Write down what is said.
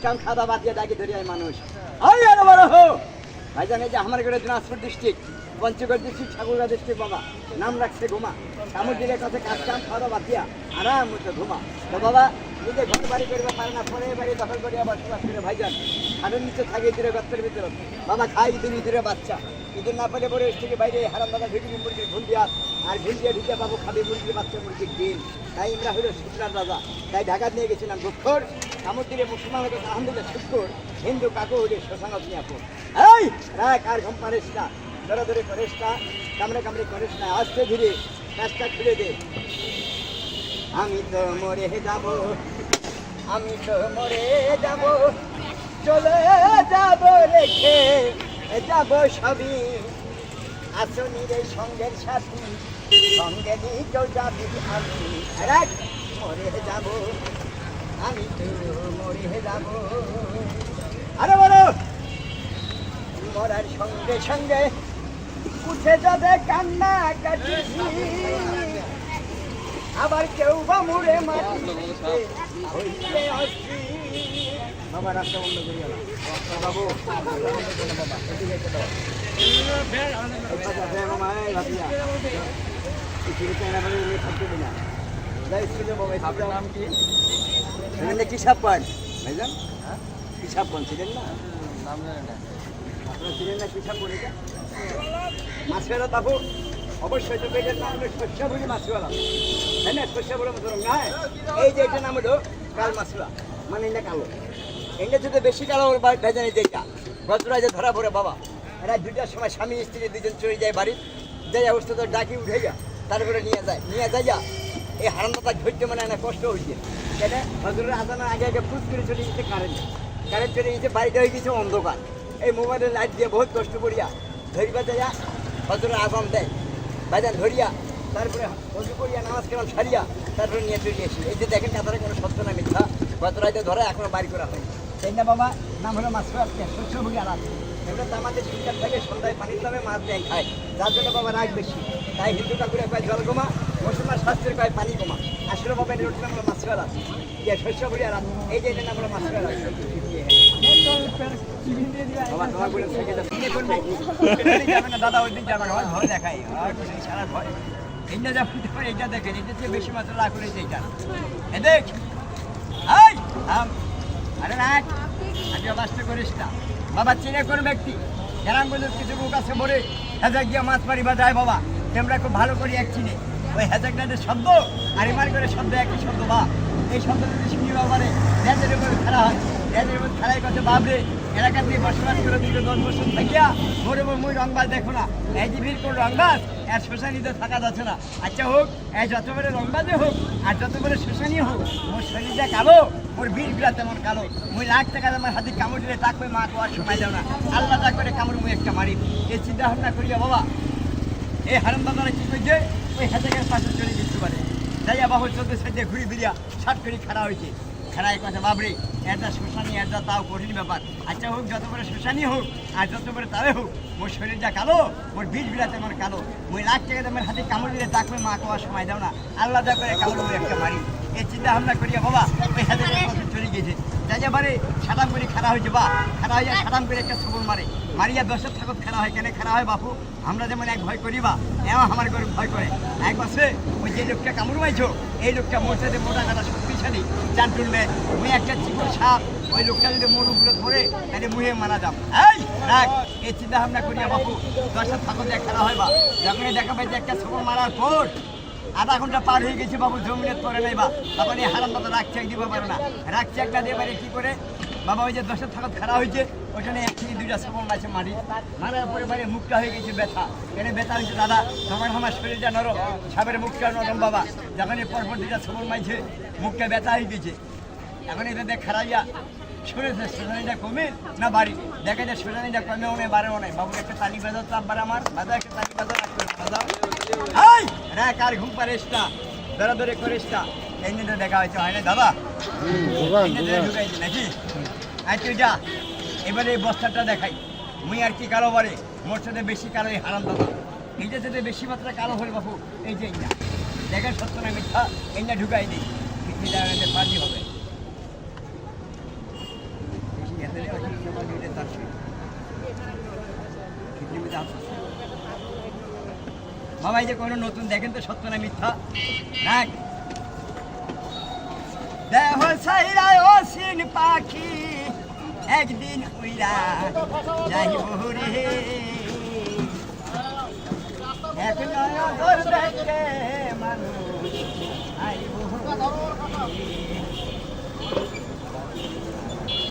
কাম খাওয়া দাওয়া বাদ দিয়ে ডাকি ধরি আয় মানুষ ওই আরো বড় হো ভাইজান। এই যে আমার ঘরে Dinajpur district, Panchagarh district, Thakurgaon district বাবা নাম রাখছে ঘুমা। সামুদ্রিকের কাছে কাজ কাম খাওয়া দাওয়া বাদ দিয়া আরাম মতো ঘুমা। তো বাবা নিজে ঘর বাড়ি করবে পারে না, ফোনে বাড়ি দখল করে আবার বসবাস করে ভাইজান। হাড়ের নিচে থাকে ইঁদুরে গর্তের ভিতরে বাবা খায় ইঁদুরে বাচ্চা। ইঁদুর না পেলে পরে থেকে বাইরে হারাম দাদা ঢুকিয়ে মুরগির ঘুম দিয়া আর ঘুম দিয়ে ঢুকে বাবু খাবে মুরগির বাচ্চা, মুরগির ডিম। তাই আমরা হলো শুক্রার রাজা। তাই ঢাকা নিয়ে গেছিলাম দুঃখর সামুদ্রিকে মুসলমানের কাছে আলহামদুলিল্লাহ শুক্র, হিন্দু কাকু হলে শ্মশানত নিয়ে আপন। এই রাখ আর ঘুম পারিস না, ধরে ধরে করিস না, কামড়ে কামড়ে করিস না, আস্তে ধীরে কাজটা খুলে দে। আমি তো মরে যাব, আমি তো মরে যাব, চলে যাব রেখে যাব সবই আসনির এই সঙ্গের সাথী, সঙ্গে নিতেও যাবি আমি। রাখ মরে যাব, আমি তো মরে যাব। আরে বলো মরার সঙ্গে সঙ্গে উঠে যাবে কান্না কাটি, আবার কেউ বা মুড়ে মাটিতে হইলে অস্থি। বাবা রাস্তা বন্ধ করি গেল বাবু, বাবা এদিকে চলো কি সাপ পান ভাইজান? কি সাপ পান ছিলেন না? আপনারা ছিলেন না কি সাপ পান? এটা মাছওয়ালা বাবু অবশ্যই তো পেটের নাম হলো শস্যাবলী মাছওয়ালা, তাই না? শস্যাবলী মাছ না, এই যে এটা নাম হলো কাল মাছওয়ালা, মানে এটা কালো। এটা যদি বেশি কালো ভেজানি যেটা গতরা যে ধরা পড়ে বাবা, এরা দুইটার সময় স্বামী স্ত্রী দুজন চলে যায় বাড়ির, যাই অবস্থা তো ডাকি উঠে যা, তারপরে নিয়ে যাইয়া এই হারান্দাটা ধৈর্য মানে না কষ্ট হয়েছে। কেন হজরের আজানের আগে আগে ফুট করে চলে গেছে কারেন্ট চলে গেছে, বাড়িটা হয়ে গেছে অন্ধকার। এই মোবাইলের লাইট দিয়ে বহুত কষ্ট করিয়া ধরিবা যাইয়া হজরের আজান দেয় ভাইজান ধরিয়া, তারপরে হজু করিয়া নামাজ কালাম সারিয়া তারপরে নিয়ে চলে আসি। এই যে দেখেন কাতারে কোনো সত্য না মিথ্যা, গত রাইতে ধরে এখনো বাড়ি করা হয়নি। সেই না বাবা নাম হলো মাছওয়ালা, শস্যভোগী আলাদ। এগুলো তো আমাদের শীতকাল থেকে সন্ধ্যায় পানির দামে মাছ দেয় খায়, যার জন্য বাবা রাগ বেশি। তাই হিন্দু ঠাকুরে কয় জল কমা, মুসলমান শাস্ত্রের কয় পানি কমা। আসলে বাবা এটা নাম হলো মাছওয়ালা, শস্যভোগী আলাদ। এই যে এটার নাম হলো মাছওয়ালা। দাদা ওই দিন যাবেন আমার ভয় দেখাই সারা ভয়। এইটা যা ফুটে পারে এইটা দেখেন, এটা চেয়ে বেশি মাত্রা লাভ করেছে এইটা। এ দেখ আরে রাখ আগে বাঁচতে করিস না বাবা। চিনে কোন ব্যক্তি গ্রামগুলোর কিছু লোক আছে বলে হেজাক গিয়ে মাছ মারিবা যায় বাবা, তোমরা খুব ভালো করে এক চিনে ওই হেজাকটাদের শব্দ আর ইমার করে শব্দ একই শব্দ বা এই শব্দ যদি শুনি বাবারে রেজের উপরে খেলা হয়, রেজের উপর খেলায় কাছে বাবরে এলাকা দিয়ে বসবাস করে দিল 10 বছর থাকিয়া মোর মুই রংবাজ দেখো না, এই যে বীর কোন রংবাজ আর শ্মশানিতে থাকা যাচ্ছে না। আচ্ছা হোক, এই যত বড় রংবাজে হোক আর যত বড় শ্মশানি হোক, মোর শরীরটা কালো, মোর বীরগুলা তেমন কালো। মুই লাখ টাকা আমার হাতে কামড় দিলে তাক মা কোয়ার সময় দাও না, আল্লাহ তাক করে কামড় মুই একটা মারি। এই চিন্তা ভাবনা করিয়া বাবা এই হারাম দাদারা কি করছে ওই হেজাকের পাশে চলে যেতে পারে যাইয়া বাবু 14 সাইডে ঘুরি ফিরিয়া ছাট করে খাড়া হয়েছে। খাড়ায় কথা বাবরে এটা শ্মশানি এটা তাও কঠিন ব্যাপার। আচ্ছা হোক, যত বড় শ্মশানি হোক আর যত বড় তাবে হোক, মোর শরীরটা কালো, মোর বীজ বিলাতে আমার কালো। মুই লাখ টাকা আমার হাতে কামড় দিলে তাকে মা কোয়ার সময় দাও না, আল্লাহ যা করে কামড় মুই একটা মারি। এই চিন্তা ভাবনা করিয়া বাবা ওই হেজাকের পাশে চলে গিয়েছে। যাইয়া বারে সাদাম করে খাড়া হয়েছে বা খাড়া হইয়া সাদাম করে একটা সবল মারে, মারিয়া 10 থাকত খেলা হয়। কেন খেলা হয় বাপু? আমরা যেমন এক ভয় করি বা এমন আমার করে ভয় করে। এক বছরে ওই যে লোকটা কামড় মাইছো এই লোকটা মোর সাথে মোটা কাটা শক্তিশালী জান তুলবে, মুই একটা চিকন সাপ, ওই লোকটা যদি মোর উপরে ধরে তাহলে মুহে মারা যাম। এই রাখ এই চিন্তা ভাবনা করিয়া বাপু 10 থাকত খেলা হয় বা যখন দেখা পাই যে একটা সবল মারার পর আধা ঘন্টা পার হয়ে গেছে বাবু, জমিনের পরে নাই বা তখন এই হারাম মতো রাগ চেক দিতে পারে না। রাগ চেকটা দিয়ে পারে কী করে বাবা ওই যে 10 থাকত খারাপ হয়েছে ওখানে এক থেকে 2টা সবল মাছে মারি মারার পরে বাড়ি মুখটা হয়ে গেছে ব্যথা। কেন ব্যথা হয়েছে দাদা? তখন আমার শরীরটা নরম, সাপের মুখটা নরম বাবা। যখন এই পরপর 2টা সবল মাইছে মুখটা ব্যথা হয়ে গেছে। এখন এটা দেখ খারাইয়া শুনেছে সোনানিটা কমে না বাড়ি, দেখে যে সোনানিটা কমেও নেই বাড়েও নেই। বাবু একটা তালি বাজাও তো আবার আমার বাজা একটা তালি বাজাও বাজাও। রাখ আর ঘুম পারিস না, দৌড়াদৌড়ি করিস না। এই নিয়ে দেখা হয়েছে হয় না দাদা? ঢুকাইছে নাকি? আর তুই যা এবারে এই বস্তাটা দেখাই। মুই আর কি কালো বারে মোর সাথে বেশি কালো এই হারাম দাদা। এইটার সাথে বেশি মাত্রা কালো হল বাবু। এই যে এইটা দেখেন সত্য না মিথ্যা, এইটা ঢুকাই দিই পানি হবে। বাবা এই যে কোনো নতুন দেখেন তো সত্য না মিথ্যা দেখ দেহ সাইরায় অসীন পাখি একদিন উইরা যাইব রে এক নজর দেখে মানুষ আইব রে।